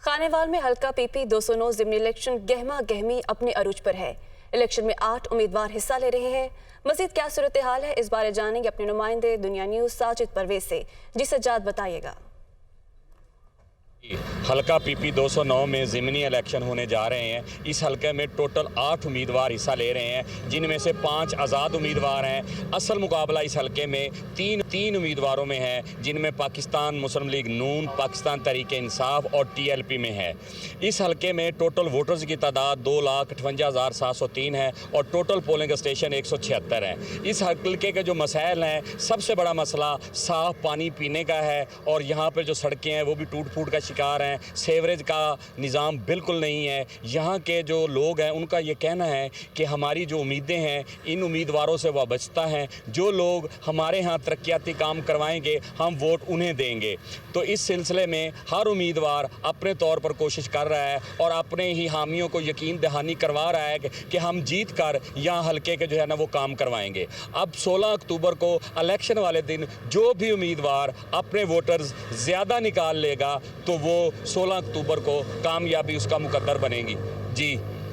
खानेवाल में हल्का PP 209 ज़िमनी election गहमा गहमी अपने अरूज पर है। इलेक्शन में 8 उम्मीदवार हिस्सा ले रहे हैं। मज़ीद क्या सूरत हाल है, इस बारे जानेंगे अपने नुमाइंदे दुनिया न्यूज़ साजिद परवेज से। जी सज्जाद, बताइएगा। हल्का PP 209 में ज़िमनी इलेक्शन होने जा रहे हैं। इस हल्के में टोटल 8 उम्मीदवार हिस्सा ले रहे हैं, जिनमें से 5 आज़ाद उम्मीदवार हैं। असल मुकाबला इस हल्के में तीन उम्मीदवारों में है, जिनमें पाकिस्तान मुस्लिम लीग नून, पाकिस्तान तहरीक-ए-इंसाफ और TLP में है। इस हल्के में टोटल वोटर्स की तादाद 2,58,703 है और टोटल पोलिंग स्टेशन 176 है। इस हल्के के जो मसाइल हैं, सबसे बड़ा मसला साफ़ पानी पीने का है और यहाँ पर जो सड़कें हैं वो भी टूट फूट का शिकार हैं। सेवरेज का निज़ाम बिल्कुल नहीं है। यहाँ के जो लोग हैं उनका ये कहना है कि हमारी जो उम्मीदें हैं इन उम्मीदवारों से वाबस्ता हैं। जो लोग हमारे यहाँ तरक्याती काम करवाएंगे हम वोट उन्हें देंगे। तो इस सिलसिले में हर उम्मीदवार अपने तौर पर कोशिश कर रहा है और अपने ही हामियों को यकीन दहानी करवा रहा है कि हम जीत कर यहाँ हल्के के जो है ना वो काम करवाएंगे। अब 16 अक्टूबर को इलेक्शन वाले दिन जो भी उम्मीदवार अपने वोटर्स ज़्यादा निकाल लेगा तो वो 16 अक्टूबर को कामयाबी उसका मुकद्दर बनेगी। जी।